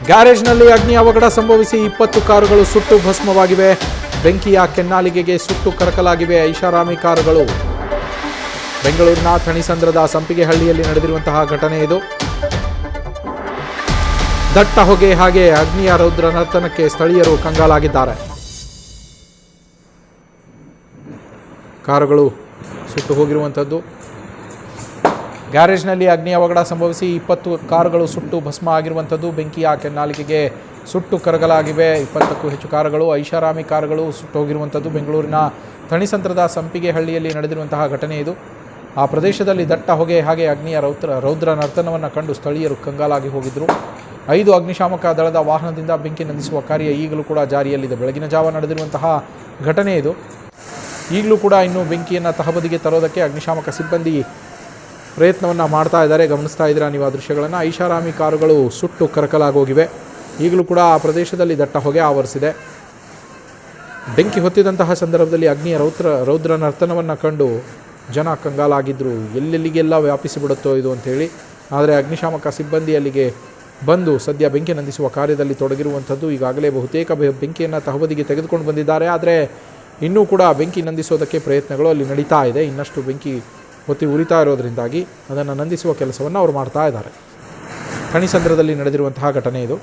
ಗ್ಯಾರೇಜ್ನಲ್ಲಿ ಅಗ್ನಿ ಅವಘಡ ಸಂಭವಿಸಿ 20 ಕಾರುಗಳು ಸುಟ್ಟು ಭಸ್ಮವಾಗಿವೆ. ಬೆಂಕಿಯ ಕೆನ್ನಾಲಿಗೆಗೆ ಸುಟ್ಟು ಕರಕಲಾಗಿವೆ ಐಷಾರಾಮಿ ಕಾರುಗಳು. ಬೆಂಗಳೂರಿನ ಥಣಿಸಂದ್ರದ ಸಂಪಿಗೆಹಳ್ಳಿಯಲ್ಲಿ ನಡೆದಿರುವಂತಹ ಘಟನೆ ಇದು. ದಟ್ಟ ಹೊಗೆ ಹಾಗೆ ಅಗ್ನಿಯ ರೌದ್ರ ನರ್ತನಕ್ಕೆ ಸ್ಥಳೀಯರು ಕಂಗಾಲಾಗಿದ್ದಾರೆ. ಕಾರುಗಳು ಸುಟ್ಟು ಹೋಗಿರುವಂಥದ್ದು. ಗ್ಯಾರೇಜ್ನಲ್ಲಿ ಅಗ್ನಿ ಅವಘಡ ಸಂಭವಿಸಿ 20 ಕಾರುಗಳು ಸುಟ್ಟು ಭಸ್ಮ ಆಗಿರುವಂಥದ್ದು. ಬೆಂಕಿಯ ಕೆನ್ನಾಲಿಗೆಗೆ ಸುಟ್ಟು ಕರಗಲಾಗಿವೆ 20ಕ್ಕೂ ಹೆಚ್ಚು ಕಾರುಗಳು. ಐಷಾರಾಮಿ ಕಾರುಗಳು ಸುಟ್ಟು ಹೋಗಿರುವಂಥದ್ದು. ಬೆಂಗಳೂರಿನ ಥಣಿಸಂದ್ರದ ಸಂಪಿಗೆಹಳ್ಳಿಯಲ್ಲಿ ನಡೆದಿರುವಂತಹ ಘಟನೆ ಇದು. ಆ ಪ್ರದೇಶದಲ್ಲಿ ದಟ್ಟ ಹೊಗೆ ಹಾಗೆ ಅಗ್ನಿಯ ರೌದ್ರ ನರ್ತನವನ್ನು ಕಂಡು ಸ್ಥಳೀಯರು ಕಂಗಾಲಾಗಿ ಹೋಗಿದ್ದರು. 5 ಅಗ್ನಿಶಾಮಕ ದಳದ ವಾಹನದಿಂದ ಬೆಂಕಿ ನಂದಿಸುವ ಕಾರ್ಯ ಈಗಲೂ ಕೂಡ ಜಾರಿಯಲ್ಲಿದೆ. ಬೆಳಗಿನ ಜಾವ ನಡೆದಿರುವಂತಹ ಘಟನೆ ಇದು. ಈಗಲೂ ಕೂಡ ಇನ್ನೂ ಬೆಂಕಿಯನ್ನು ತಹಬದಿಗೆ ತರೋದಕ್ಕೆ ಅಗ್ನಿಶಾಮಕ ಸಿಬ್ಬಂದಿ ಪ್ರಯತ್ನವನ್ನು ಮಾಡ್ತಾ ಇದ್ದಾರೆ. ಗಮನಿಸ್ತಾ ಇದ್ದೀರಾ ನೀವು ಆ ದೃಶ್ಯಗಳನ್ನು. ಐಷಾರಾಮಿ ಕಾರುಗಳು ಸುಟ್ಟು ಕರಕಲಾಗೋಗಿವೆ. ಈಗಲೂ ಕೂಡ ಆ ಪ್ರದೇಶದಲ್ಲಿ ದಟ್ಟ ಹೊಗೆ ಆವರಿಸಿದೆ. ಬೆಂಕಿ ಹೊತ್ತಿದಂತಹ ಸಂದರ್ಭದಲ್ಲಿ ಅಗ್ನಿಯ ರೌದ್ರ ನರ್ತನವನ್ನು ಕಂಡು ಜನ ಕಂಗಾಲಾಗಿದ್ದರು. ಎಲ್ಲೆಲ್ಲಿಗೆಲ್ಲ ವ್ಯಾಪಿಸಿಬಿಡುತ್ತೋ ಇದು ಅಂಥೇಳಿ. ಆದರೆ ಅಗ್ನಿಶಾಮಕ ಸಿಬ್ಬಂದಿ ಅಲ್ಲಿಗೆ ಬಂದು ಸದ್ಯ ಬೆಂಕಿ ನಂದಿಸುವ ಕಾರ್ಯದಲ್ಲಿ ತೊಡಗಿರುವಂಥದ್ದು. ಈಗಾಗಲೇ ಬಹುತೇಕ ಬೆಂಕಿಯನ್ನು ತಹಬದಿಗೆ ತೆಗೆದುಕೊಂಡು ಬಂದಿದ್ದಾರೆ. ಆದರೆ ಇನ್ನೂ ಕೂಡ ಬೆಂಕಿ ನಂದಿಸೋದಕ್ಕೆ ಪ್ರಯತ್ನಗಳು ಅಲ್ಲಿ ನಡೀತಾ ಇದೆ. ಇನ್ನಷ್ಟು ಬೆಂಕಿ ಹೊತ್ತಿ ಉರಿತಾ ಇರೋದರಿಂದಾಗಿ ಅದನ್ನು ನಂದಿಸುವ ಕೆಲಸವನ್ನು ಅವರು ಮಾಡ್ತಾ ಇದ್ದಾರೆ. ಥಣಿಸಂದ್ರದಲ್ಲಿ ನಡೆದಿರುವಂತಹ ಘಟನೆ ಇದು.